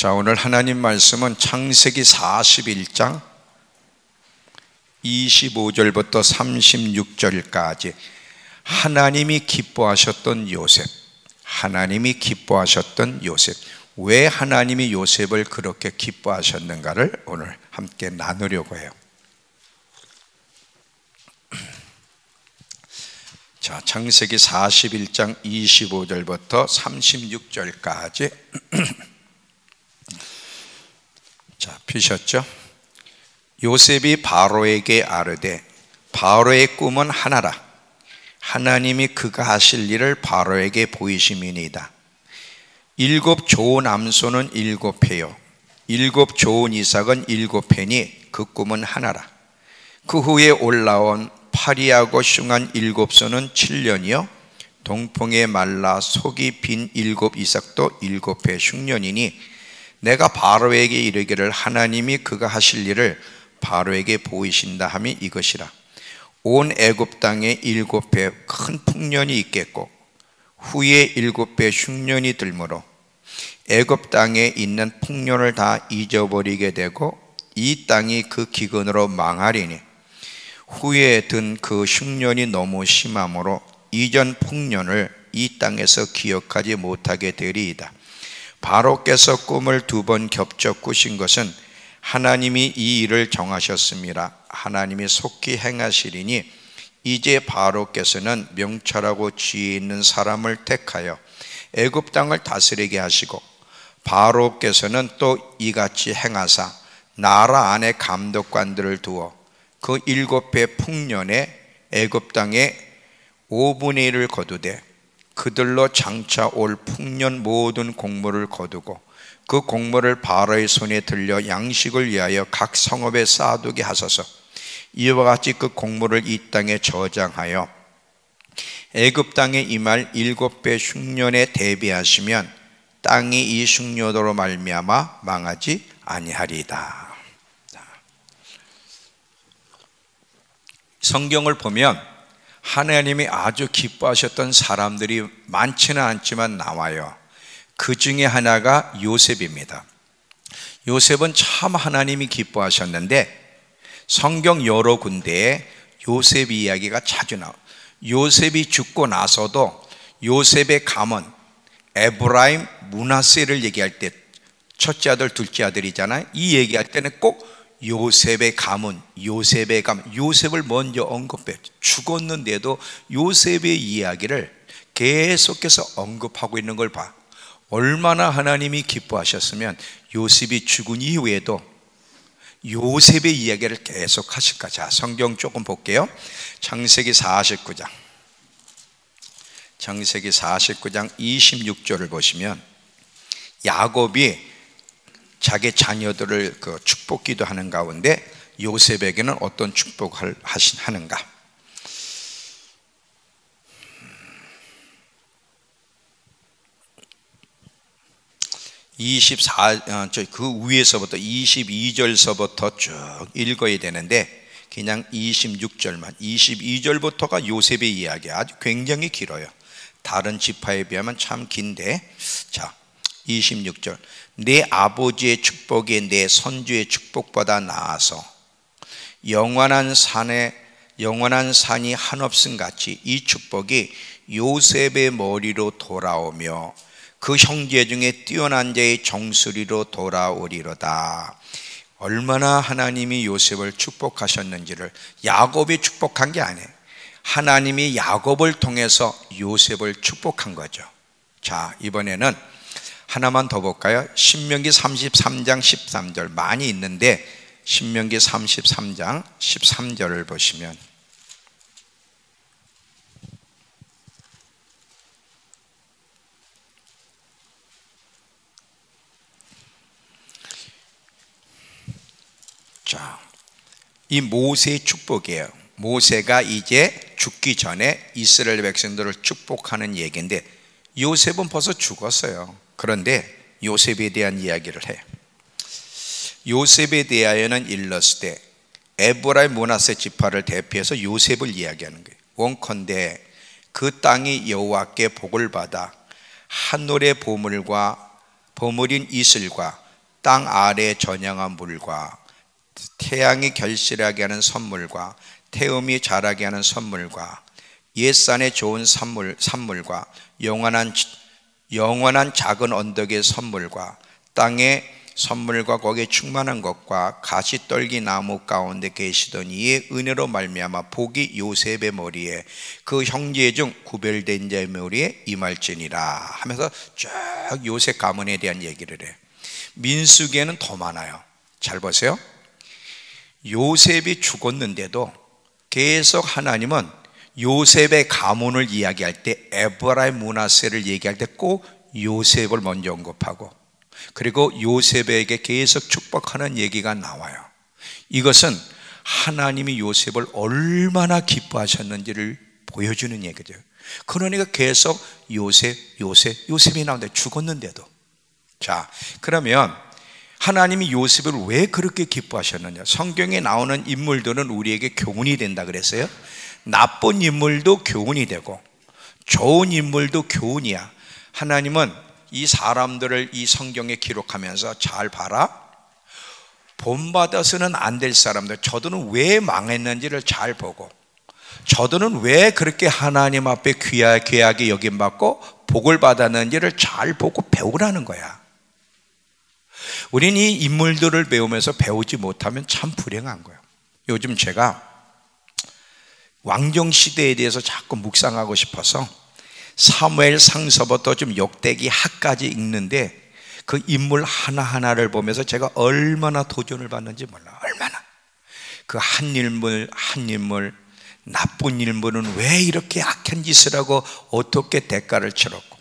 자, 오늘 하나님 말씀은 창세기 41장 25절부터 36절까지 하나님이 기뻐하셨던 요셉, 하나님이 기뻐하셨던 요셉, 왜 하나님이 요셉을 그렇게 기뻐하셨는가를 오늘 함께 나누려고 해요. 자, 창세기 41장 25절부터 36절까지 자, 피셨죠? 요셉이 바로에게 아뢰되 바로의 꿈은 하나라. 하나님이 그가 하실 일을 바로에게 보이심이니이다. 7 좋은 암소는 7회요 7 좋은 이삭은 7회니 그 꿈은 하나라. 그 후에 올라온 파리하고 흉한 7소는 7년이요 동풍에 말라 속이 빈 7 이삭도 7회 흉년이니 내가 바로에게 이르기를 하나님이 그가 하실 일을 바로에게 보이신다 함이 이것이라. 온 애굽 땅에 7회 큰 풍년이 있겠고 후에 7회 흉년이 들므로 애굽 땅에 있는 풍년을 다 잊어버리게 되고 이 땅이 그 기근으로 망하리니 후에 든 그 흉년이 너무 심함으로 이전 풍년을 이 땅에서 기억하지 못하게 되리이다. 바로께서 꿈을 2번 겹쳐 꾸신 것은 하나님이 이 일을 정하셨습니다. 하나님이 속히 행하시리니 이제 바로께서는 명철하고 지혜 있는 사람을 택하여 애굽 땅을 다스리게 하시고 바로께서는 또 이같이 행하사 나라 안에 감독관들을 두어 그 7회 풍년에 애굽 땅에 5분의 1을 거두되 그들로 장차 올 풍년 모든 곡물을 거두고 그 곡물을 바로의 손에 들려 양식을 위하여 각 성읍에 쌓아두게 하소서. 이와 같이 그 곡물을 이 땅에 저장하여 애굽 땅에 임할 7배 흉년에 대비하시면 땅이 이 흉년으로 말미암아 망하지 아니하리이다. 성경을 보면 하나님이 아주 기뻐하셨던 사람들이 많지는 않지만 나와요. 그 중에 하나가 요셉입니다. 요셉은 참 하나님이 기뻐하셨는데 성경 여러 군데에 요셉 이야기가 자주 나와요. 요셉이 죽고 나서도 요셉의 가문 에브라임, 므낫세를 얘기할 때 첫째 아들, 둘째 아들이잖아요. 이 얘기할 때는 꼭 요셉의 가문, 요셉의 가문, 요셉을 먼저 언급해요. 죽었는데도 요셉의 이야기를 계속해서 언급하고 있는 걸 봐. 얼마나 하나님이 기뻐하셨으면 요셉이 죽은 이후에도 요셉의 이야기를 계속 하실까. 자, 성경 조금 볼게요. 창세기 49장 창세기 49장 26절을 보시면 야곱이 자기 자녀들을 축복 기도하는 가운데 요셉에게는 어떤 축복을 하는가? 24그 위에서부터 22절서부터 쭉 읽어야 되는데 그냥 26절만 22절부터가 요셉의 이야기 아주 굉장히 길어요. 다른 지파에 비하면 참 긴데 자 26절 내 아버지의 축복이 내 선주의 축복보다 나아서 영원한 산이 한없음 같이 이 축복이 요셉의 머리로 돌아오며 그 형제 중에 뛰어난 자의 정수리로 돌아오리로다. 얼마나 하나님이 요셉을 축복하셨는지를 야곱이 축복한 게 아니에요. 하나님이 야곱을 통해서 요셉을 축복한 거죠. 자, 이번에는 하나만 더 볼까요? 신명기 33장 13절 많이 있는데 신명기 33장 13절을 보시면 자, 이 모세의 축복이에요. 모세가 이제 죽기 전에 이스라엘 백성들을 축복하는 얘기인데 요셉은 벌써 죽었어요. 그런데 요셉에 대한 이야기를 해요. 요셉에 대하여는 일렀으되 에브라임 므낫세 지파를 대표해서 요셉을 이야기하는 거예요. 원컨대 그 땅이 여호와께 복을 받아 하늘의 보물과 보물인 이슬과 땅 아래에 전향한 물과 태양이 결실하게 하는 선물과 태음이 자라게 하는 선물과 옛산의 좋은 산물과 영원한 작은 언덕의 선물과 땅의 선물과 거기에 충만한 것과 가시떨기 나무 가운데 계시던 이의 은혜로 말미암아 복이 요셉의 머리에 그 형제 중 구별된 자의 머리에 임할지니라 하면서 쭉 요셉 가문에 대한 얘기를 해. 민수기에는 더 많아요. 잘 보세요. 요셉이 죽었는데도 계속 하나님은 요셉의 가문을 이야기할 때, 에브라임 므낫세를 얘기할 때 꼭 요셉을 먼저 언급하고, 그리고 요셉에게 계속 축복하는 얘기가 나와요. 이것은 하나님이 요셉을 얼마나 기뻐하셨는지를 보여주는 얘기죠. 그러니까 계속 요셉이 나오는데, 죽었는데도. 자, 그러면 하나님이 요셉을 왜 그렇게 기뻐하셨느냐? 성경에 나오는 인물들은 우리에게 교훈이 된다 그랬어요. 나쁜 인물도 교훈이 되고 좋은 인물도 교훈이야. 하나님은 이 사람들을 이 성경에 기록하면서 잘 봐라. 본받아서는 안 될 사람들, 저들은 왜 망했는지를 잘 보고, 저들은 왜 그렇게 하나님 앞에 귀하게 여김받고 복을 받았는지를 잘 보고 배우라는 거야. 우린 이 인물들을 배우면서 배우지 못하면 참 불행한 거예요. 요즘 제가 왕정시대에 대해서 자꾸 묵상하고 싶어서 사무엘상서부터 좀 역대기 하까지 읽는데, 그 인물 하나하나를 보면서 제가 얼마나 도전을 받는지 몰라. 얼마나 그 한 인물 나쁜 인물은 왜 이렇게 악한 짓을 하고 어떻게 대가를 치렀고,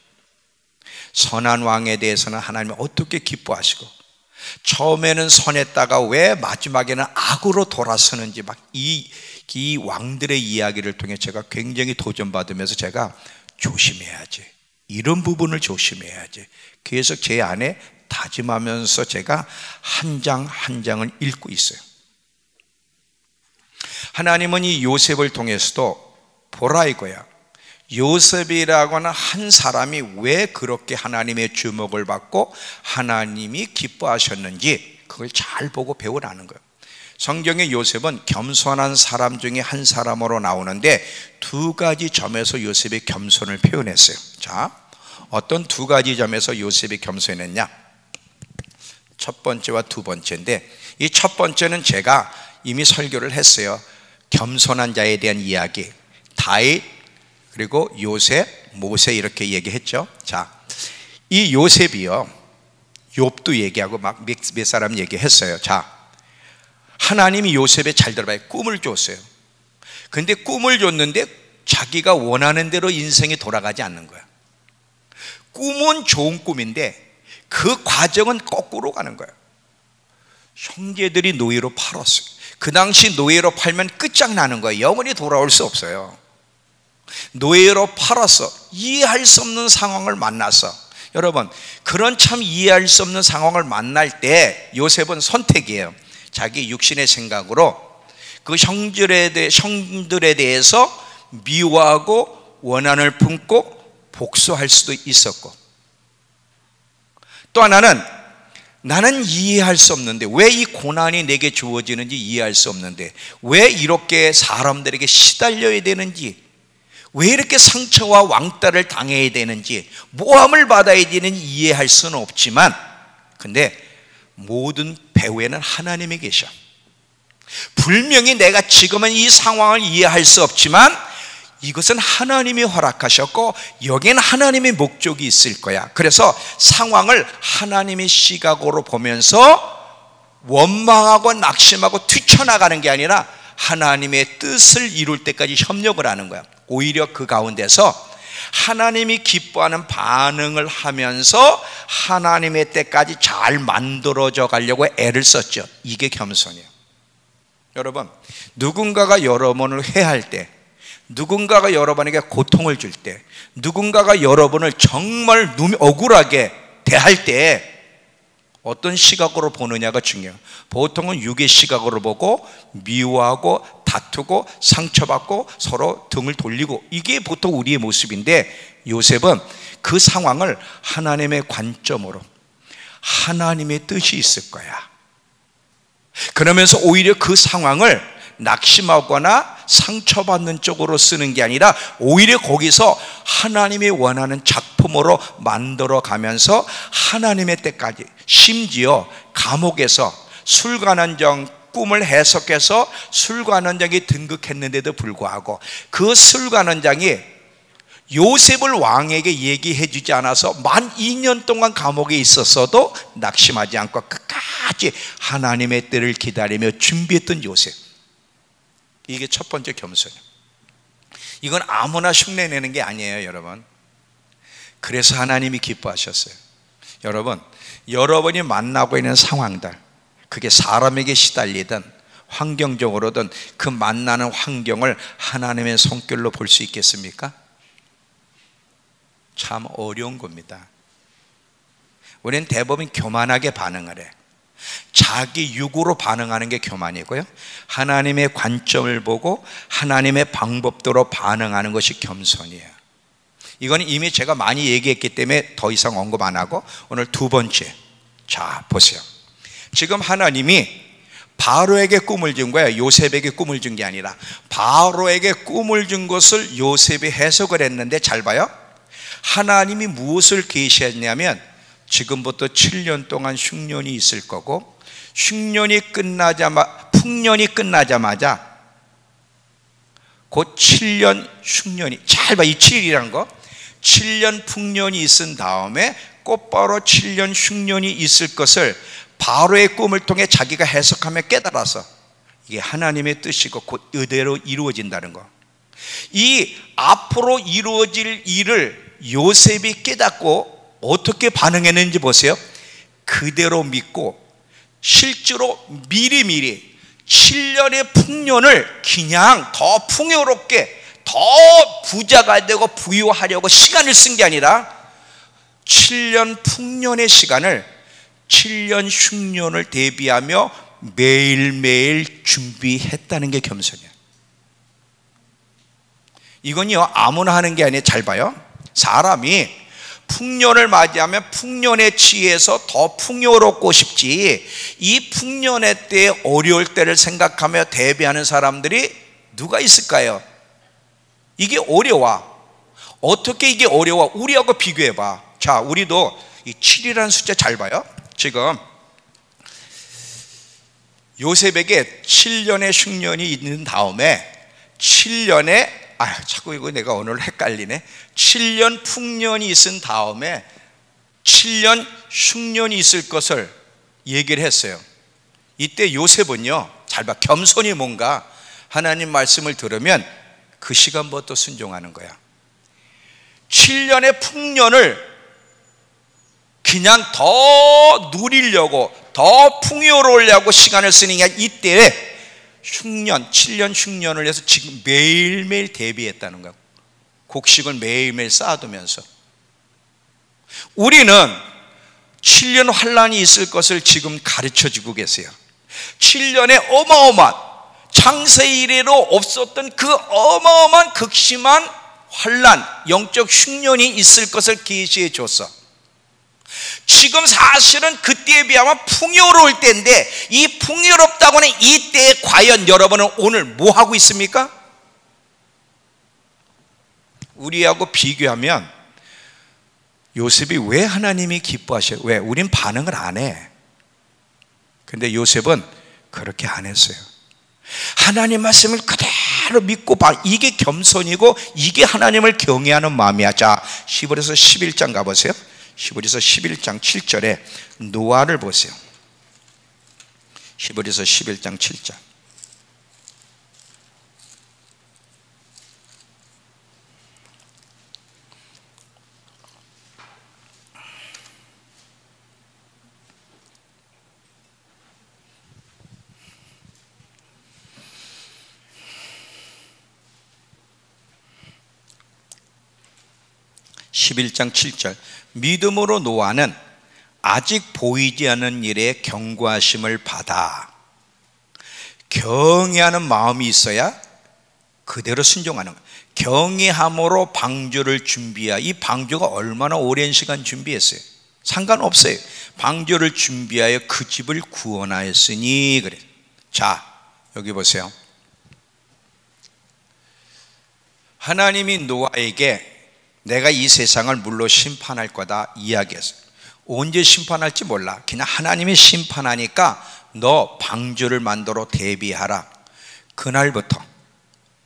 선한 왕에 대해서는 하나님이 어떻게 기뻐하시고, 처음에는 선했다가 왜 마지막에는 악으로 돌아서는지, 막 이 왕들의 이야기를 통해 제가 굉장히 도전받으면서 제가 조심해야지, 이런 부분을 조심해야지 계속 제 안에 다짐하면서 제가 한 장 한 장을 읽고 있어요. 하나님은 이 요셉을 통해서도 보라 이거야. 요셉이라고 하는 한 사람이 왜 그렇게 하나님의 주목을 받고 하나님이 기뻐하셨는지 그걸 잘 보고 배우라는 거예요. 성경의 요셉은 겸손한 사람 중에 한 사람으로 나오는데, 두 가지 점에서 요셉의 겸손을 표현했어요. 자, 어떤 두 가지 점에서 요셉이 겸손했냐? 첫 번째와 두 번째인데, 이 첫 번째는 제가 이미 설교를 했어요. 겸손한 자에 대한 이야기, 다윗, 그리고 요셉, 모세 이렇게 얘기했죠. 자, 이 요셉이요, 욥도 얘기하고 막 몇 사람 얘기했어요. 자, 하나님이 요셉에, 잘 들어봐요, 꿈을 줬어요. 근데 꿈을 줬는데 자기가 원하는 대로 인생이 돌아가지 않는 거야. 꿈은 좋은 꿈인데 그 과정은 거꾸로 가는 거야. 형제들이 노예로 팔았어요. 그 당시 노예로 팔면 끝장나는 거예요. 영원히 돌아올 수 없어요. 노예로 팔아서 이해할 수 없는 상황을 만나서, 여러분, 그런 참 이해할 수 없는 상황을 만날 때 요셉은 선택이에요. 자기 육신의 생각으로 그 형들에 대해서 미워하고 원한을 품고 복수할 수도 있었고, 또 하나는 나는 이해할 수 없는데, 왜 이 고난이 내게 주어지는지 이해할 수 없는데, 왜 이렇게 사람들에게 시달려야 되는지, 왜 이렇게 상처와 왕따를 당해야 되는지, 모함을 받아야 되는지 이해할 수는 없지만, 근데 모든 배후에는 하나님이 계셔. 분명히 내가 지금은 이 상황을 이해할 수 없지만 이것은 하나님이 허락하셨고 여기엔 하나님의 목적이 있을 거야. 그래서 상황을 하나님의 시각으로 보면서 원망하고 낙심하고 뛰쳐나가는 게 아니라 하나님의 뜻을 이룰 때까지 협력을 하는 거야. 오히려 그 가운데서 하나님이 기뻐하는 반응을 하면서 하나님의 때까지 잘 만들어져 가려고 애를 썼죠. 이게 겸손이에요. 여러분, 누군가가 여러분을 해할 때, 누군가가 여러분에게 고통을 줄 때, 누군가가 여러분을 정말 억울하게 대할 때 어떤 시각으로 보느냐가 중요해요. 보통은 육의 시각으로 보고 미워하고 다투고 상처받고 서로 등을 돌리고, 이게 보통 우리의 모습인데, 요셉은 그 상황을 하나님의 관점으로, 하나님의 뜻이 있을 거야. 그러면서 오히려 그 상황을 낙심하거나 상처받는 쪽으로 쓰는 게 아니라 오히려 거기서 하나님이 원하는 작품으로 만들어 가면서 하나님의 때까지, 심지어 감옥에서 술관원장 꿈을 해석해서 술관원장이 등극했는데도 불구하고 그 술관원장이 요셉을 왕에게 얘기해 주지 않아서 만 2년 동안 감옥에 있었어도 낙심하지 않고 끝까지 하나님의 때를 기다리며 준비했던 요셉. 이게 첫 번째 겸손이에요. 이건 아무나 흉내내는 게 아니에요, 여러분. 그래서 하나님이 기뻐하셨어요. 여러분, 여러분이 만나고 있는 상황들, 그게 사람에게 시달리든 환경적으로든 그 만나는 환경을 하나님의 손길로 볼 수 있겠습니까? 참 어려운 겁니다. 우리는 대부분 교만하게 반응을 해. 자기 육으로 반응하는 게 교만이고요, 하나님의 관점을 보고 하나님의 방법대로 반응하는 것이 겸손이에요. 이건 이미 제가 많이 얘기했기 때문에 더 이상 언급 안 하고 오늘 두 번째, 자 보세요. 지금 하나님이 바로에게 꿈을 준 거예요. 요셉에게 꿈을 준 게 아니라 바로에게 꿈을 준 것을 요셉이 해석을 했는데, 잘 봐요. 하나님이 무엇을 계시했냐면 지금부터 7년 동안 흉년이 있을 거고, 풍년이 끝나자마자 곧 7년 흉년이, 잘 봐, 이 7이라는 거, 7년 풍년이 있은 다음에 곧바로 7년 흉년이 있을 것을 바로의 꿈을 통해 자기가 해석하며 깨달아서 이게 하나님의 뜻이고 곧 이대로 이루어진다는 거. 이 앞으로 이루어질 일을 요셉이 깨닫고 어떻게 반응했는지 보세요. 그대로 믿고 실제로 미리미리 7년의 풍년을 그냥 더 풍요롭게, 더 부자가 되고 부유하려고 시간을 쓴 게 아니라 7년 풍년의 시간을 7년 흉년을 대비하며 매일매일 준비했다는 게 겸손이에요. 이건요 아무나 하는 게 아니에요. 잘 봐요. 사람이 풍년을 맞이하면 풍년에 취해서 더 풍요롭고 싶지, 이 풍년의 때에 어려울 때를 생각하며 대비하는 사람들이 누가 있을까요? 이게 어려워. 어떻게 이게 어려워? 우리하고 비교해봐. 자, 우리도 이 7이라는 숫자 잘 봐요. 지금 요셉에게 7년의 흉년이 있는 다음에 7년에, 자꾸 이거 내가 오늘 헷갈리네. 7년 풍년이 있은 다음에 7년 흉년이 있을 것을 얘기를 했어요. 이때 요셉은요, 잘 봐, 겸손이 뭔가 하나님 말씀을 들으면 그 시간부터 순종하는 거야. 7년의 풍년을 그냥 더 누리려고, 더 풍요로우려고 시간을 쓰는 게 아니라 이때에 흉년, 7년 흉년을 해서 지금 매일매일 대비했다는 거야. 곡식을 매일매일 쌓아두면서. 우리는 7년 환란이 있을 것을 지금 가르쳐주고 계세요. 7년의 어마어마한, 창세 이래로 없었던 그 어마어마한 극심한 환란, 영적 흉년이 있을 것을 계시해 줬어. 지금 사실은 그때에 비하면 풍요로울 때인데, 이 풍요롭다고 하는 이때에 과연 여러분은 오늘 뭐 하고 있습니까? 우리하고 비교하면 요셉이 왜 하나님이 기뻐하셔요? 왜? 우린 반응을 안 해. 근데 요셉은 그렇게 안 했어요. 하나님 말씀을 그대로 믿고 봐. 이게 겸손이고 이게 하나님을 경외하는 마음이야. 자, 히브리서 11장 가보세요. 히브리서 11장 7절에 노아를 보세요. 히브리서 11장 7절. (11장 7절) 믿음으로 노아는 아직 보이지 않는 일에 경고하심을 받아. 경외하는 마음이 있어야 그대로 순종하는 거예요. 경외함으로 방주를 준비하. 이 방주가 얼마나 오랜 시간 준비했어요. 상관없어요. 방주를 준비하여 그 집을 구원하였으니 그래. 자, 여기 보세요. 하나님이 노아에게 내가 이 세상을 물로 심판할 거다 이야기했어요. 언제 심판할지 몰라. 그냥 하나님이 심판하니까 너 방주를 만들어 대비하라. 그날부터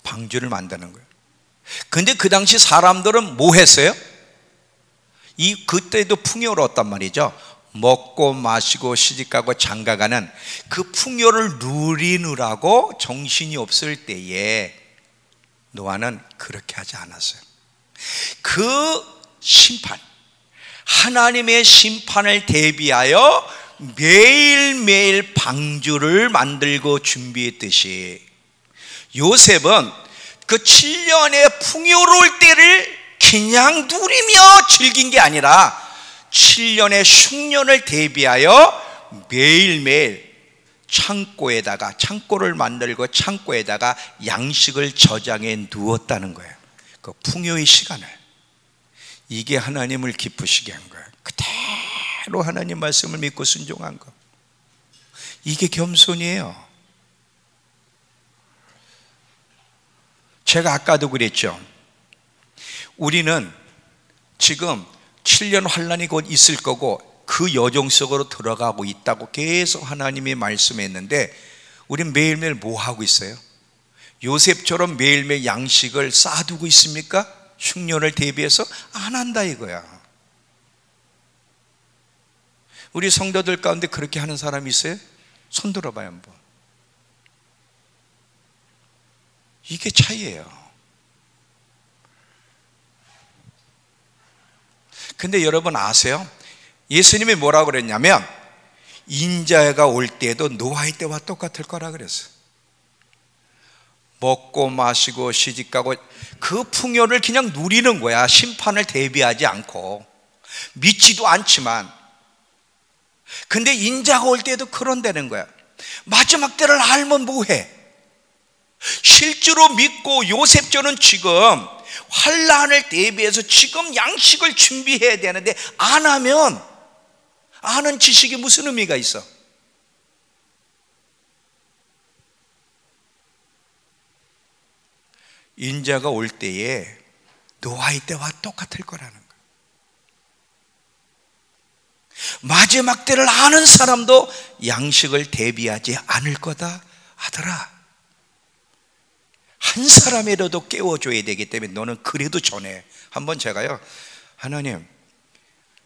방주를 만드는 거예요. 근데 그 당시 사람들은 뭐 했어요? 그때도 풍요로웠단 말이죠. 먹고 마시고 시집가고 장가가는 그 풍요를 누리느라고 정신이 없을 때에 노아는 그렇게 하지 않았어요. 그 심판, 하나님의 심판을 대비하여 매일매일 방주를 만들고 준비했듯이 요셉은 그 7년의 풍요로울 때를 그냥 누리며 즐긴 게 아니라 7년의 흉년을 대비하여 매일매일 창고를 만들고 창고에다가 양식을 저장해 두었다는 거예요. 그 풍요의 시간을. 이게 하나님을 기쁘시게 한 거예요. 그대로 하나님 말씀을 믿고 순종한 거. 이게 겸손이에요. 제가 아까도 그랬죠. 우리는 지금 7년 환란이 곧 있을 거고 그 여정 속으로 들어가고 있다고 계속 하나님이 말씀했는데 우린 매일매일 뭐 하고 있어요? 요셉처럼 매일매일 양식을 쌓아두고 있습니까? 흉년을 대비해서 안 한다 이거야. 우리 성도들 가운데 그렇게 하는 사람이 있어요? 손 들어봐요 한번. 이게 차이예요. 근데 여러분 아세요? 예수님이 뭐라고 그랬냐면 인자가 올 때에도 노아의 때와 똑같을 거라 그랬어요. 먹고 마시고 시집가고 그 풍요를 그냥 누리는 거야. 심판을 대비하지 않고. 믿지도 않지만. 근데 인자가 올 때도 그런다는 거야. 마지막 때를 알면 뭐해? 실제로 믿고 요셉처럼 지금 환란을 대비해서 지금 양식을 준비해야 되는데 안 하면 아는 지식이 무슨 의미가 있어? 인자가 올 때에 노아의 때와 똑같을 거라는 거예요. 마지막 때를 아는 사람도 양식을 대비하지 않을 거다 하더라. 한 사람이라도 깨워줘야 되기 때문에 너는 그래도 전해. 한번 제가요, 하나님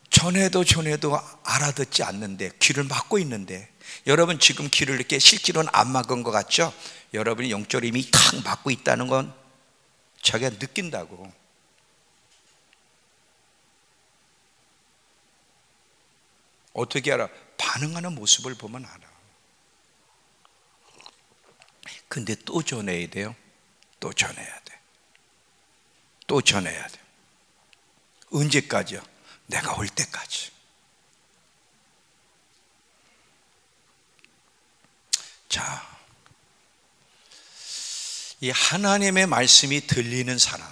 전해도 알아듣지 않는데 귀를 막고 있는데, 여러분 지금 귀를 이렇게 실제로는 안 막은 것 같죠? 여러분이 영적으로 이미 탁 막고 있다는 건 자기가 느낀다고. 어떻게 알아? 반응하는 모습을 보면 알아. 근데 또 전해야 돼요. 또 전해야 돼. 또 전해야 돼. 언제까지요? 내가 올 때까지. 자, 이 하나님의 말씀이 들리는 사람,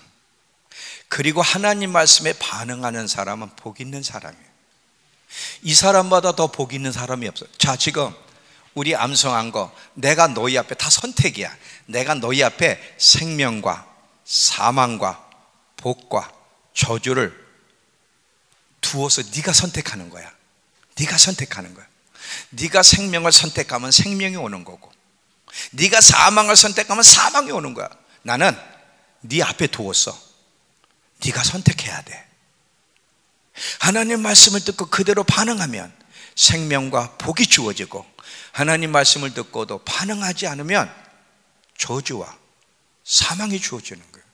그리고 하나님 말씀에 반응하는 사람은 복 있는 사람이에요. 이 사람보다 더 복 있는 사람이 없어요. 자, 지금 우리 암송한 거, 내가 너희 앞에, 다 선택이야. 내가 너희 앞에 생명과 사망과 복과 저주를 두어서 네가 선택하는 거야. 네가 선택하는 거야. 네가 생명을 선택하면 생명이 오는 거고, 네가 사망을 선택하면 사망이 오는 거야. 나는 네 앞에 두었어. 네가 선택해야 돼. 하나님 말씀을 듣고 그대로 반응하면 생명과 복이 주어지고, 하나님 말씀을 듣고도 반응하지 않으면 저주와 사망이 주어지는 거예요.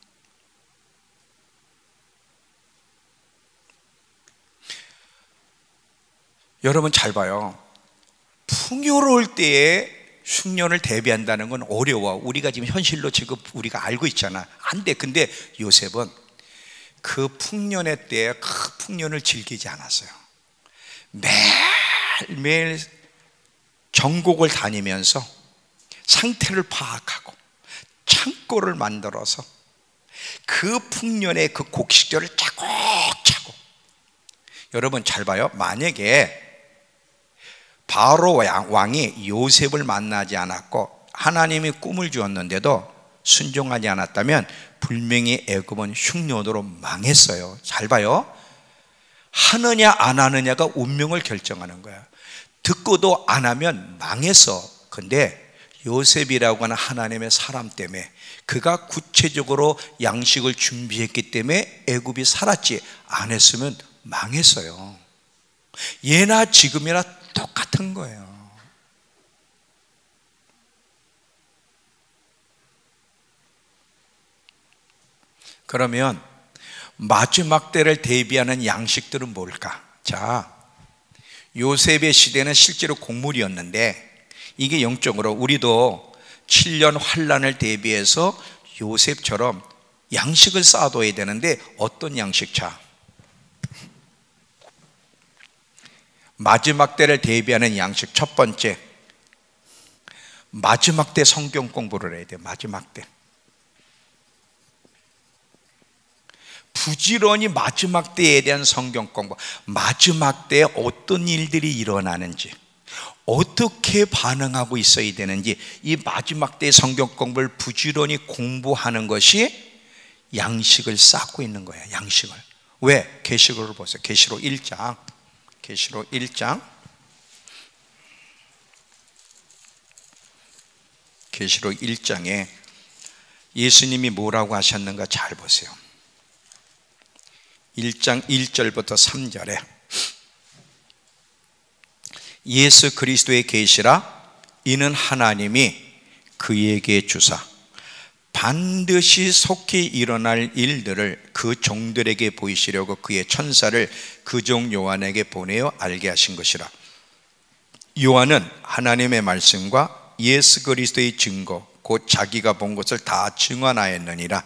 여러분 잘 봐요. 풍요로울 때에 흉년을 대비한다는 건 어려워. 우리가 지금 현실로 지금 우리가 알고 있잖아. 안 돼. 근데 요셉은 그 풍년의 때에 그 풍년을 즐기지 않았어요. 매일매일 전곡을 다니면서 상태를 파악하고 창고를 만들어서 그 풍년의 그 곡식들을 차곡차곡 여러분 잘 봐요. 만약에 바로 왕이 요셉을 만나지 않았고 하나님이 꿈을 주었는데도 순종하지 않았다면 분명히 애굽은 흉년으로 망했어요. 잘 봐요. 하느냐 안 하느냐가 운명을 결정하는 거야. 듣고도 안 하면 망했어. 근데 요셉이라고 하는 하나님의 사람 때문에 그가 구체적으로 양식을 준비했기 때문에 애굽이 살았지, 안 했으면 망했어요. 예나 지금이나 똑같은 거예요. 그러면 마지막 때를 대비하는 양식들은 뭘까? 자, 요셉의 시대는 실제로 곡물이었는데 이게 영적으로 우리도 7년 환란을 대비해서 요셉처럼 양식을 쌓아둬야 되는데 어떤 양식? 자, 마지막 때를 대비하는 양식 첫 번째, 마지막 때 성경 공부를 해야 돼. 마지막 때 부지런히 마지막 때에 대한 성경 공부, 마지막 때에 어떤 일들이 일어나는지, 어떻게 반응하고 있어야 되는지, 이 마지막 때의 성경 공부를 부지런히 공부하는 것이 양식을 쌓고 있는 거예요. 양식을. 왜? 계시록을 보세요. 계시록 1장. 계시록 1장. 계시록 1장에 예수님이 뭐라고 하셨는가 잘 보세요. 1장 1절부터 3절에 예수 그리스도의 계시라 이는 하나님이 그에게 주사 반드시 속히 일어날 일들을 그 종들에게 보이시려고 그의 천사를 그 종 요한에게 보내어 알게 하신 것이라. 요한은 하나님의 말씀과 예수 그리스도의 증거 곧 자기가 본 것을 다 증언하였느니라.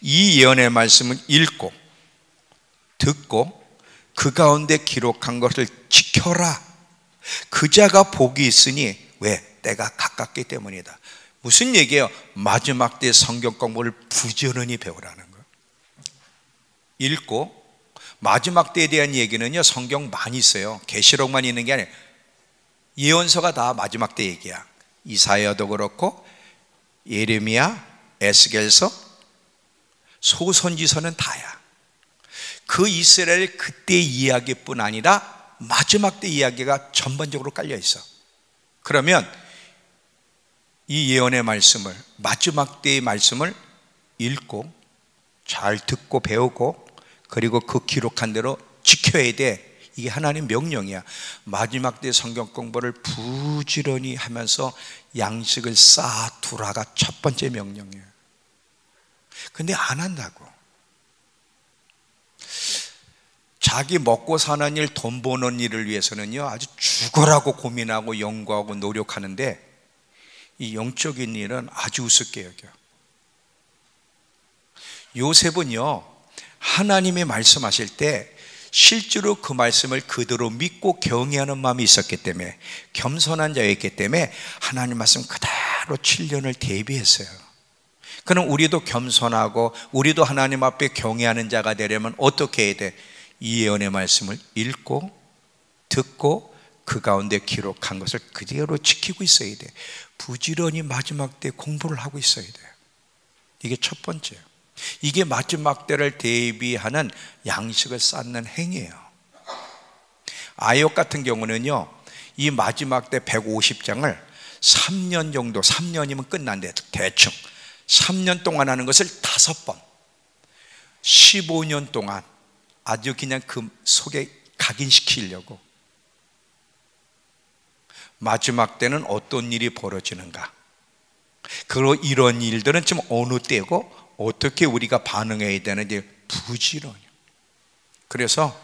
이 예언의 말씀을 읽고 듣고 그 가운데 기록한 것을 지켜라. 그 자가 복이 있으니 왜? 때가 가깝기 때문이다. 무슨 얘기예요? 마지막 때 성경 공부를 부지런히 배우라는 거예요. 읽고 마지막 때에 대한 얘기는요, 성경 많이 있어요. 계시록만 있는 게 아니에요. 예언서가 다 마지막 때 얘기야. 이사야도 그렇고 예레미야, 에스겔서, 소선지서는 다야. 그 이스라엘 그때 이야기뿐 아니라 마지막 때 이야기가 전반적으로 깔려 있어. 그러면 이 예언의 말씀을, 마지막 때의 말씀을 읽고 잘 듣고 배우고 그리고 그 기록한 대로 지켜야 돼. 이게 하나님 명령이야. 마지막 때 성경 공부를 부지런히 하면서 양식을 쌓아두라가 첫 번째 명령이에요. 근데 안 한다고. 자기 먹고 사는 일, 돈 버는 일을 위해서는요 아주 죽어라고 고민하고 연구하고 노력하는데 이 영적인 일은 아주 우습게 여겨요. 요셉은요 하나님이 말씀하실 때 실제로 그 말씀을 그대로 믿고 경외하는 마음이 있었기 때문에, 겸손한 자였기 때문에 하나님 말씀 그대로 7년을 대비했어요. 그럼 우리도 겸손하고 우리도 하나님 앞에 경외하는 자가 되려면 어떻게 해야 돼? 이 예언의 말씀을 읽고 듣고 그 가운데 기록한 것을 그대로 지키고 있어야 돼. 부지런히 마지막 때 공부를 하고 있어야 돼요. 이게 첫 번째예요. 이게 마지막 때를 대비하는 양식을 쌓는 행위예요. 아이옥 같은 경우는요 이 마지막 때 150장을 3년 정도, 3년이면 끝난대. 대충 3년 동안 하는 것을 5번 15년 동안 아주 그냥 그 속에 각인시키려고. 마지막 때는 어떤 일이 벌어지는가, 그리고 이런 일들은 지금 어느 때고 어떻게 우리가 반응해야 되는지 부지런히. 그래서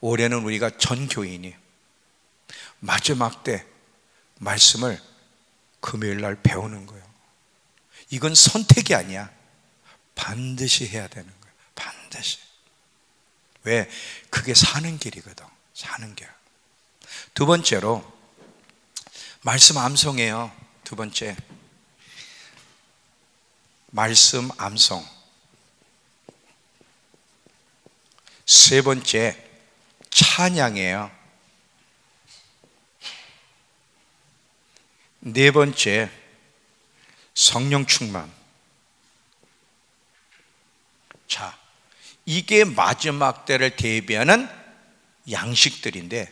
올해는 우리가 전 교인이 마지막 때 말씀을 금요일 날 배우는 거예요. 이건 선택이 아니야. 반드시 해야 되는 거예요. 반드시. 왜? 그게 사는 길이거든. 사는 길. 두 번째로 말씀 암송이에요. 두 번째 말씀 암송. 세 번째 찬양이에요. 네 번째, 성령 충만. 자, 이게 마지막 때를 대비하는 양식들인데,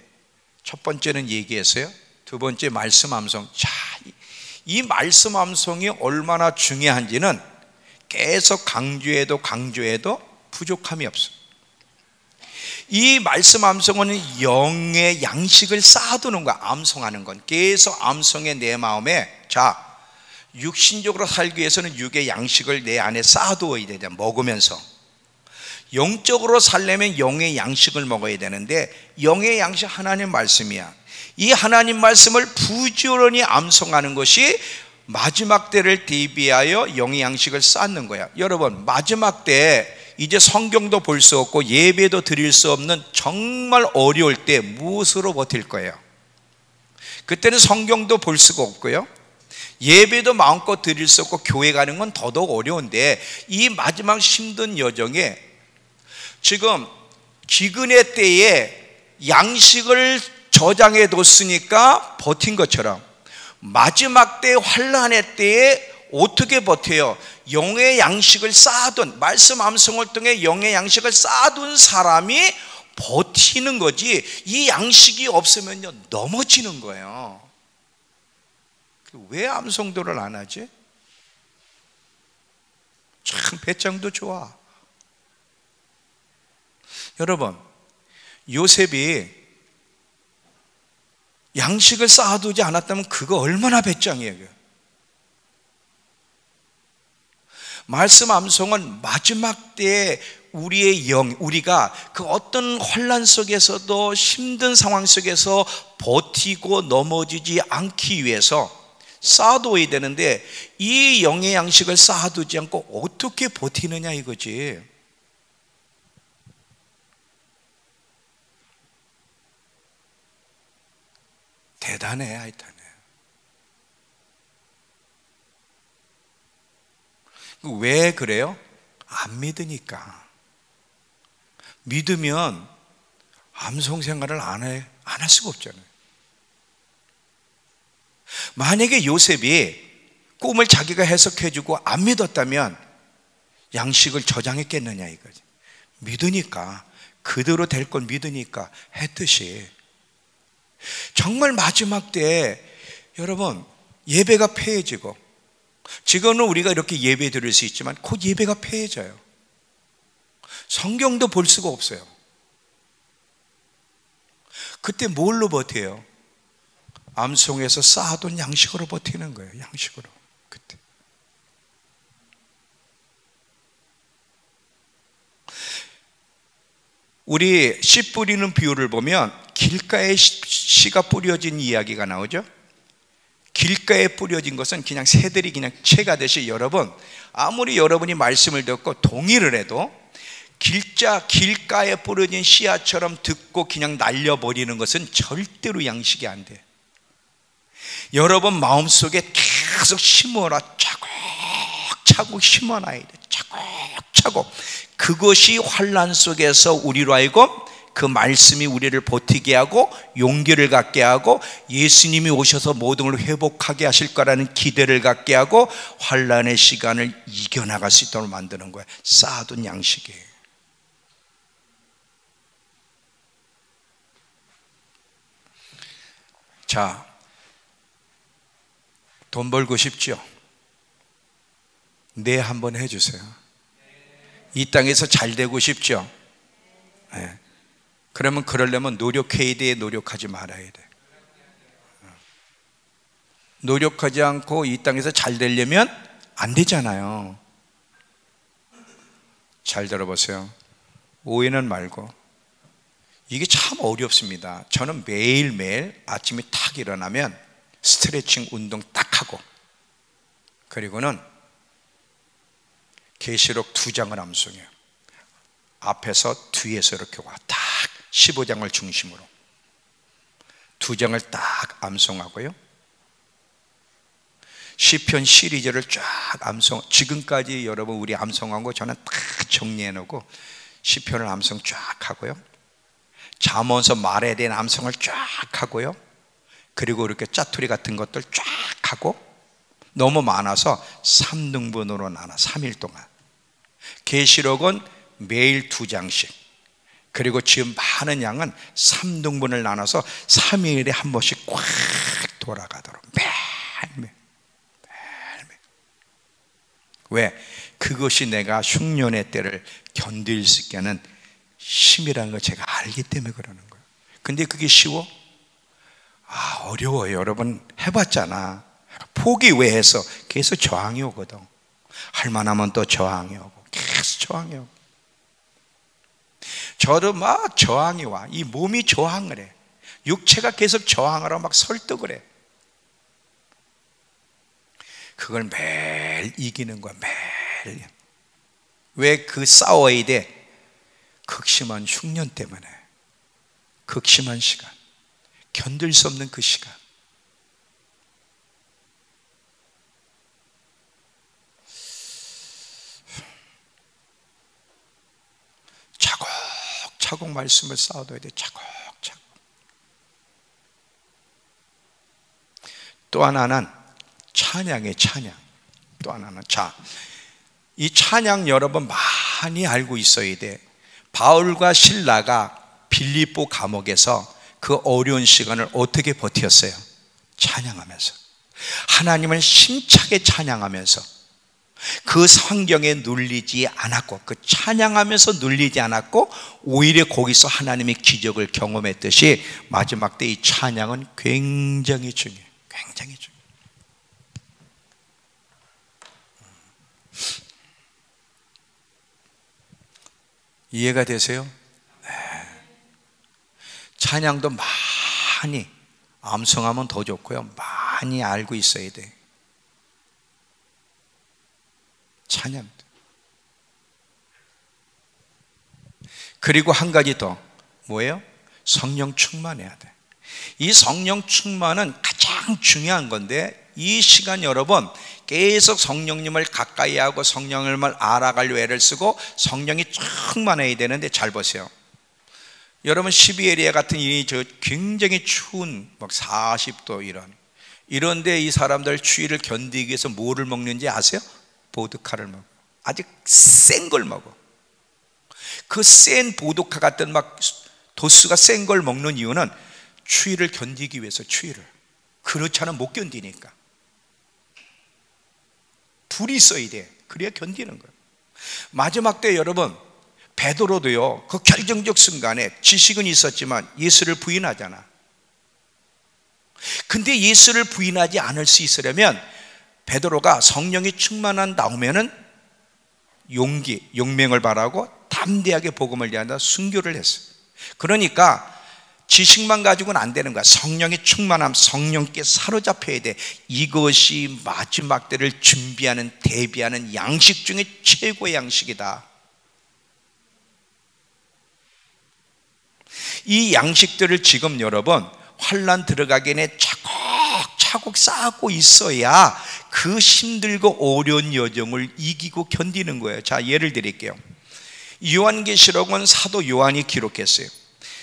첫 번째는 얘기했어요. 두 번째, 말씀 암송. 자, 이 말씀 암송이 얼마나 중요한지는 계속 강조해도 부족함이 없어요. 이 말씀 암송은 영의 양식을 쌓아두는 거야. 암송하는 건 계속 암송해. 내 마음에, 자, 육신적으로 살기 위해서는 육의 양식을 내 안에 쌓아두어야 돼. 먹으면서. 영적으로 살려면 영의 양식을 먹어야 되는데, 영의 양식 하나님 말씀이야. 이 하나님 말씀을 부지런히 암송하는 것이 마지막 때를 대비하여 영의 양식을 쌓는 거야. 여러분, 마지막 때 이제 성경도 볼 수 없고 예배도 드릴 수 없는 정말 어려울 때 무엇으로 버틸 거예요? 그때는 성경도 볼 수가 없고요, 예배도 마음껏 드릴 수 없고 교회 가는 건 더더욱 어려운데, 이 마지막 힘든 여정에 지금 기근의 때에 양식을 저장해 뒀으니까 버틴 것처럼, 마지막 때 환난의 때에 어떻게 버텨요? 영의 양식을 쌓아둔, 말씀 암송을 통해 영의 양식을 쌓아둔 사람이 버티는 거지, 이 양식이 없으면요 넘어지는 거예요. 왜 암송도를 안 하지? 참 배짱도 좋아. 여러분, 요셉이 양식을 쌓아두지 않았다면 그거 얼마나 배짱이에요. 말씀 암송은 마지막 때에 우리의 영, 우리가 그 어떤 혼란 속에서도 힘든 상황 속에서 버티고 넘어지지 않기 위해서 쌓아두어야 되는데, 이 영의 양식을 쌓아두지 않고 어떻게 버티느냐 이거지. 대단해, 하여튼. 왜 그래요? 안 믿으니까. 믿으면 암송 생활을 안 할 수가 없잖아요. 만약에 요셉이 꿈을 자기가 해석해주고 안 믿었다면 양식을 저장했겠느냐 이거지. 믿으니까, 그대로 될 건 믿으니까 했듯이, 정말 마지막 때에 여러분 예배가 폐해지고, 지금은 우리가 이렇게 예배 드릴 수 있지만 곧 예배가 폐해져요. 성경도 볼 수가 없어요. 그때 뭘로 버텨요? 암송에서 쌓아둔 양식으로 버티는 거예요. 양식으로. 그때 우리 씨 뿌리는 비유를 보면 길가에 씨가 뿌려진 이야기가 나오죠. 길가에 뿌려진 것은 그냥 새들이 그냥 채가듯이, 여러분 아무리 여러분이 말씀을 듣고 동의를 해도 길가에 뿌려진 씨앗처럼 듣고 그냥 날려버리는 것은 절대로 양식이 안 돼. 여러분 마음속에 계속 심어라. 차곡차곡 심어놔야 돼. 차곡차곡. 그것이 환난 속에서 우리로 하여금 그 말씀이 우리를 버티게 하고 용기를 갖게 하고 예수님이 오셔서 모든 걸 회복하게 하실 거라는 기대를 갖게 하고 환난의 시간을 이겨나갈 수 있도록 만드는 거예요. 쌓아둔 양식이에요. 자, 돈 벌고 싶죠? 네, 한번 해주세요. 이 땅에서 잘 되고 싶죠? 네. 그러면 그러려면 노력해야 돼, 노력하지 말아야 돼? 노력하지 않고 이 땅에서 잘 되려면 안 되잖아요. 잘 들어보세요. 오해는 말고, 이게 참 어렵습니다. 저는 매일매일 아침에 탁 일어나면 스트레칭 운동 딱 하고, 그리고는 계시록 2장을 암송해요. 앞에서 뒤에서 이렇게 와 딱 15장을 중심으로 2장을 딱 암송하고요, 시편 시리즈를 쫙 암송, 지금까지 여러분 우리 암송한 거 저는 다 정리해 놓고 시편을 암송 쫙 하고요, 잠언서 말에 대한 암송을 쫙 하고요, 그리고 이렇게 짜투리 같은 것들 쫙 하고, 너무 많아서 3등분으로 나눠 3일 동안. 계시록은 매일 2장씩, 그리고 지금 많은 양은 3등분을 나눠서 3일에 한 번씩 꽉 돌아가도록 매일매일. 왜? 그것이 내가 흉년의 때를 견딜 수 있게 하는 힘이라는 걸 제가 알기 때문에 그러는 거예요. 근데 그게 쉬워? 어려워요. 여러분 해봤잖아. 포기 왜 해서? 계속 저항이 오거든. 할 만하면 또 저항이 오고, 계속 저항이 오고. 저도 막 저항이 와. 이 몸이 저항을 해. 육체가 계속 저항하라고 막 설득을 해. 그걸 매일 이기는 거야. 매일. 왜 그 싸워야 돼? 극심한 흉년 때문에. 극심한 시간, 견딜 수 없는 그 시간. 차곡차곡 말씀을 쌓아둬야 돼. 차곡차곡. 또 하나는 찬양의 찬양. 또 하나는 이 찬양 여러분 많이 알고 있어야 돼. 바울과 실라가 빌립보 감옥에서 그 어려운 시간을 어떻게 버텼어요? 찬양하면서, 하나님을 힘차게 찬양하면서, 그 환경에 눌리지 않았고, 그 찬양하면서 눌리지 않았고, 오히려 거기서 하나님의 기적을 경험했듯이 마지막 때 이 찬양은 굉장히 중요해요. 굉장히 중요해요. 이해가 되세요? 네. 찬양도 많이 암송하면 더 좋고요, 많이 알고 있어야 돼. 찬양. 그리고 한 가지 더, 뭐예요? 성령 충만해야 돼. 이 성령 충만은 가장 중요한 건데, 이 시간 여러분 계속 성령님을 가까이 하고 성령님을 알아가려 애를 쓰고 성령이 충만해야 되는데, 잘 보세요. 여러분 시베리아 같은 이 굉장히 추운 막 40도 이런데 이 사람들 추위를 견디기 위해서 뭐를 먹는지 아세요? 보드카를 먹어. 아주 센 걸 먹어. 그 센 보드카 같은 막 도수가 센 걸 먹는 이유는 추위를 견디기 위해서. 추위를 그렇지 않으면 못 견디니까. 불이 있어야 돼. 그래야 견디는 거예요. 마지막 때 여러분 베드로도요, 그 결정적 순간에 지식은 있었지만 예수를 부인하잖아. 근데 예수를 부인하지 않을 수 있으려면 베드로가 성령이 충만한 다음에는 용맹을 바라고 담대하게 복음을 전하다 순교를 했어요. 그러니까 지식만 가지고는 안 되는 거야. 성령이 충만함, 성령께 사로잡혀야 돼. 이것이 마지막 때를 준비하는, 대비하는 양식 중에 최고의 양식이다. 이 양식들을 지금 여러분 환난 들어가기 전에 차곡차곡 쌓고 있어야 그 힘들고 어려운 여정을 이기고 견디는 거예요. 자, 예를 드릴게요. 요한계시록은 사도 요한이 기록했어요.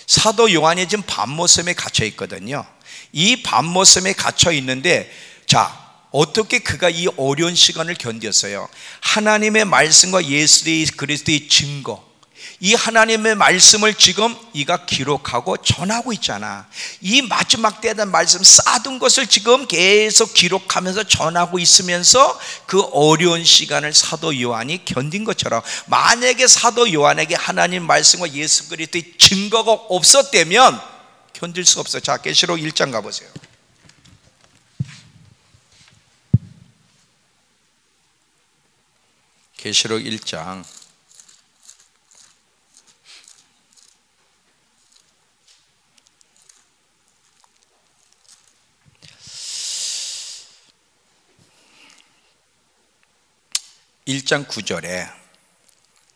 사도 요한이 지금 밤모섬에 갇혀 있거든요. 이 밤모섬에 갇혀 있는데, 자, 어떻게 그가 이 어려운 시간을 견뎠어요? 하나님의 말씀과 예수 그리스도의 증거, 이 하나님의 말씀을 지금 이가 기록하고 전하고 있잖아. 이 마지막 때에 대한 말씀 쌓아둔 것을 지금 계속 기록하면서 전하고 있으면서 그 어려운 시간을 사도 요한이 견딘 것처럼, 만약에 사도 요한에게 하나님 말씀과 예수 그리스도의 증거가 없었다면 견딜 수 없어요. 자, 계시록 1장 가보세요. 계시록 1장 1장 9절에,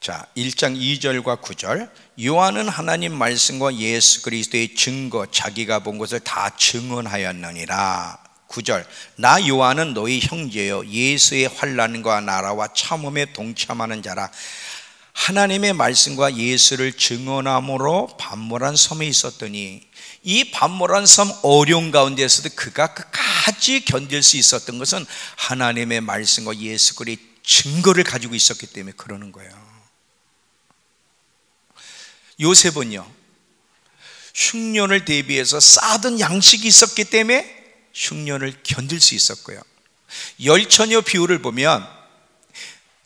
자, 1장 2절과 9절, 요한은 하나님 말씀과 예수 그리스도의 증거, 자기가 본 것을 다 증언하였느니라. 9절, 나 요한은 너희 형제여 예수의 환난과 나라와 참음에 동참하는 자라. 하나님의 말씀과 예수를 증언함으로 반모란 섬에 있었더니, 이 반모란 섬 어려운 가운데서도 그가 끝까지 견딜 수 있었던 것은 하나님의 말씀과 예수 그리스도의 증거를 가지고 있었기 때문에 그러는 거예요. 요셉은요, 흉년을 대비해서 쌓아둔 양식이 있었기 때문에 흉년을 견딜 수 있었고요. 열처녀 비유를 보면,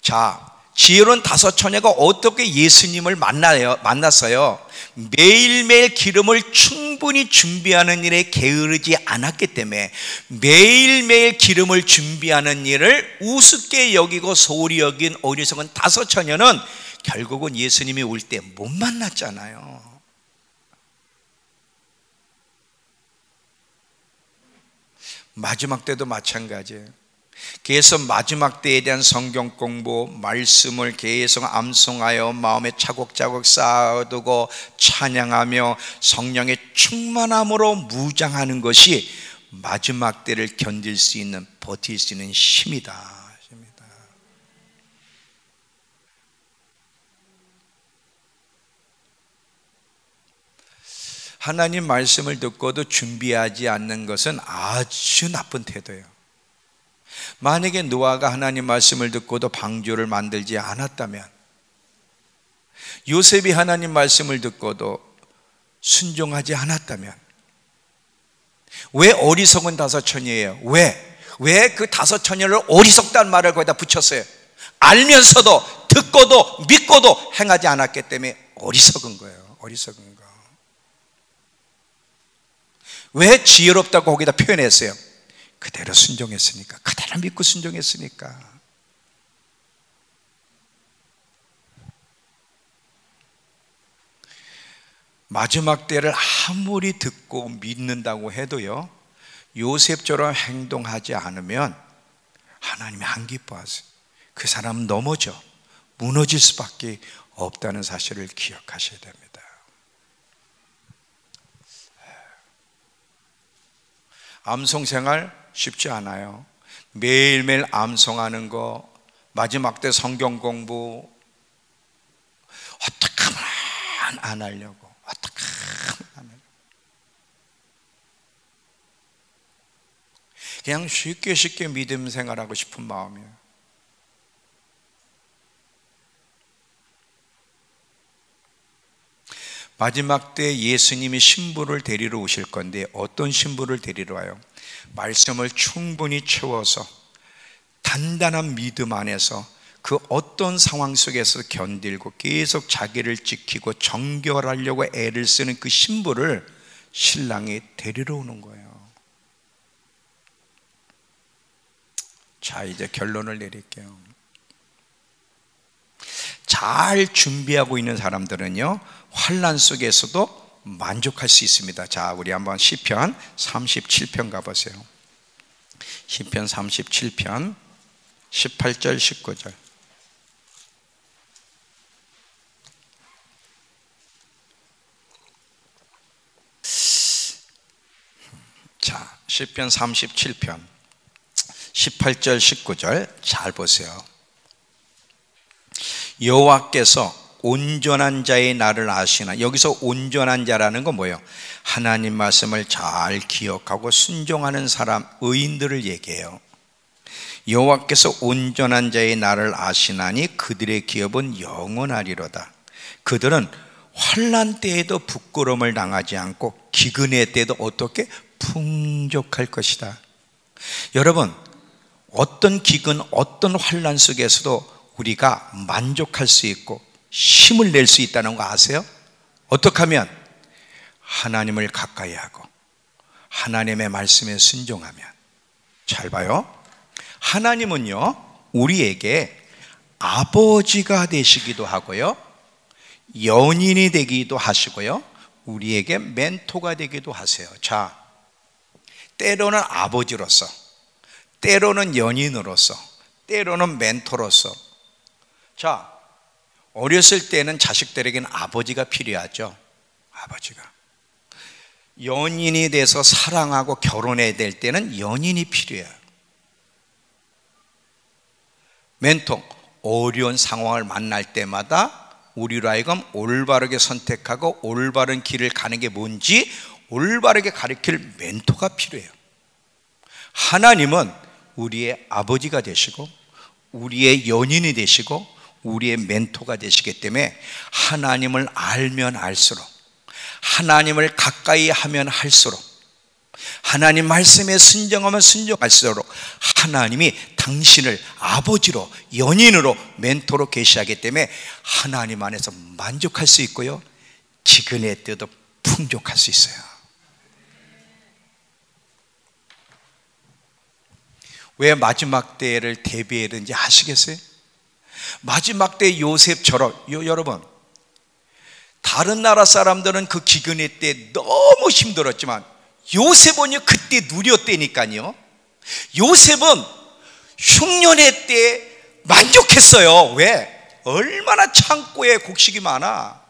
자, 지혜로운 다섯 처녀가 어떻게 예수님을 만났어요? 매일매일 기름을 충분히 준비하는 일에 게으르지 않았기 때문에 매일매일 기름을 준비하는 일을 우습게 여기고 소홀히 여긴 어리석은 다섯 처녀는 결국은 예수님이 올 때 못 만났잖아요. 마지막 때도 마찬가지예요. 계속 마지막 때에 대한 성경 공부, 말씀을 계속 암송하여 마음에 차곡차곡 쌓아두고 찬양하며 성령의 충만함으로 무장하는 것이 마지막 때를 견딜 수 있는, 버틸 수 있는 힘이다. 하나님 말씀을 듣고도 준비하지 않는 것은 아주 나쁜 태도예요. 만약에 노아가 하나님 말씀을 듣고도 방주를 만들지 않았다면, 요셉이 하나님 말씀을 듣고도 순종하지 않았다면, 왜 어리석은 다섯 처녀예요? 왜 그 다섯 처녀를 어리석다는 말을 거기다 붙였어요? 알면서도 듣고도 믿고도 행하지 않았기 때문에 어리석은 거예요. 어리석은 거. 왜 지혜롭다고 거기다 표현했어요? 그대로 순종했으니까, 그대로 믿고 순종했으니까. 마지막 때를 아무리 듣고 믿는다고 해도요, 요셉처럼 행동하지 않으면 하나님이 안 기뻐하세요. 그 사람은 넘어져 무너질 수밖에 없다는 사실을 기억하셔야 됩니다. 암송 생활 쉽지 않아요. 매일매일 암송하는 거, 마지막 때 성경 공부 어떻게 하면 안 하려고, 어떻게 하면 안 하려고. 그냥 쉽게 믿음 생활하고 싶은 마음이에요. 마지막 때 예수님이 신부를 데리러 오실 건데, 어떤 신부를 데리러 와요? 말씀을 충분히 채워서 단단한 믿음 안에서 그 어떤 상황 속에서 견딜고 계속 자기를 지키고 정결하려고 애를 쓰는 그 신부를 신랑이 데리러 오는 거예요. 자, 이제 결론을 내릴게요. 잘 준비하고 있는 사람들은요, 환난 속에서도 만족할 수 있습니다. 자, 우리 한번 시편 37편 가보세요. 시편 37편 18절 19절. 자, 시편 37편 18절 19절 잘 보세요. 여호와께서 온전한 자의 나를 아시나. 여기서 온전한 자라는 건 뭐예요? 하나님 말씀을 잘 기억하고 순종하는 사람, 의인들을 얘기해요. 여호와께서 온전한 자의 나를 아시나니 그들의 기업은 영원하리로다. 그들은 환난 때에도 부끄러움을 당하지 않고 기근의 때에도 어떻게 풍족할 것이다. 여러분, 어떤 기근, 어떤 환난 속에서도 우리가 만족할 수 있고 힘을 낼 수 있다는 거 아세요? 어떻게 하면? 하나님을 가까이 하고 하나님의 말씀에 순종하면. 잘 봐요. 하나님은요, 우리에게 아버지가 되시기도 하고요, 연인이 되기도 하시고요, 우리에게 멘토가 되기도 하세요. 자, 때로는 아버지로서, 때로는 연인으로서, 때로는 멘토로서. 자, 어렸을 때는 자식들에게는 아버지가 필요하죠. 아버지가. 연인이 돼서 사랑하고 결혼해야 될 때는 연인이 필요해요. 멘토, 어려운 상황을 만날 때마다 우리로 하여금 올바르게 선택하고 올바른 길을 가는 게 뭔지 올바르게 가르칠 멘토가 필요해요. 하나님은 우리의 아버지가 되시고 우리의 연인이 되시고 우리의 멘토가 되시기 때문에 하나님을 알면 알수록, 하나님을 가까이 하면 할수록, 하나님 말씀에 순종하면 순종할수록 하나님이 당신을 아버지로, 연인으로, 멘토로 계시하기 때문에 하나님 안에서 만족할 수 있고요, 기근의 때도 풍족할 수 있어요. 왜 마지막 때를 대비해야 되는지 아시겠어요? 마지막 때 요셉처럼, 여러분, 다른 나라 사람들은 그 기근의 때 너무 힘들었지만 요셉은요 그때 누렸다니까요. 요셉은 흉년의 때 만족했어요. 왜? 얼마나 창고에 곡식이 많아.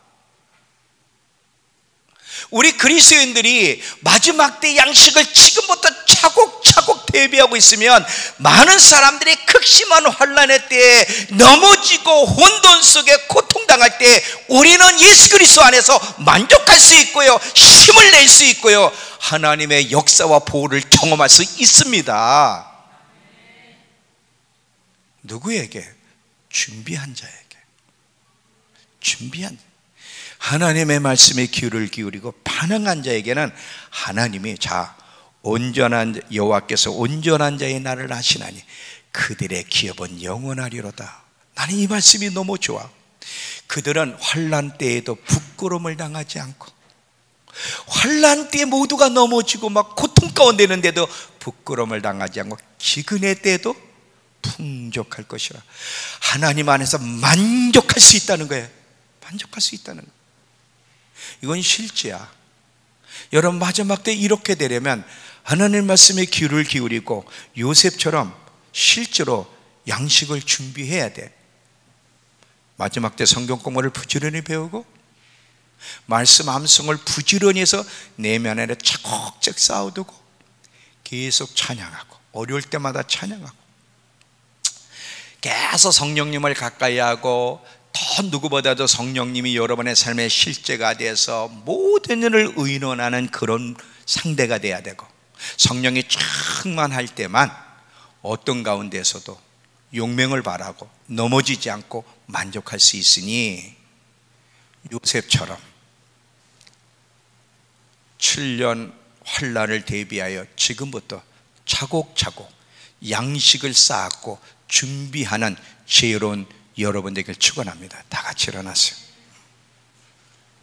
우리 그리스도인들이 마지막 때 양식을 지금부터 차곡차곡 대비하고 있으면 많은 사람들이 극심한 환난의 때에 넘어지고 혼돈 속에 고통당할 때 우리는 예수 그리스도 안에서 만족할 수 있고요, 힘을 낼 수 있고요, 하나님의 역사와 보호를 경험할 수 있습니다. 누구에게? 준비한 자에게. 준비한 자. 하나님의 말씀에 귀를 기울이고 반응한 자에게는 하나님이 온전한 여호와께서 온전한 자의 날을 아시나니 그들의 기업은 영원하리로다. 나는 이 말씀이 너무 좋아. 그들은 환난 때에도 부끄러움을 당하지 않고, 환난 때 모두가 넘어지고 막 고통 가운데 있는데도 부끄러움을 당하지 않고 기근의 때에도 풍족할 것이라. 하나님 안에서 만족할 수 있다는 거예요. 만족할 수 있다는 거예요. 이건 실제야. 여러분, 마지막 때 이렇게 되려면 하나님 말씀에 귀를 기울이고 요셉처럼 실제로 양식을 준비해야 돼. 마지막 때 성경 공부를 부지런히 배우고 말씀 암송을 부지런히 해서 내면에 차곡차곡 쌓아두고 계속 찬양하고, 어려울 때마다 찬양하고, 계속 성령님을 가까이 하고, 더 누구보다도 성령님이 여러분의 삶의 실제가 돼서 모든 일을 의논하는 그런 상대가 돼야 되고, 성령이 충만할 때만 어떤 가운데서도 용맹을 바라고 넘어지지 않고 만족할 수 있으니, 요셉처럼 7년 환난을 대비하여 지금부터 차곡차곡 양식을 쌓고 준비하는 지혜로운 여러분 되길 축원합니다. 다 같이 일어나세요.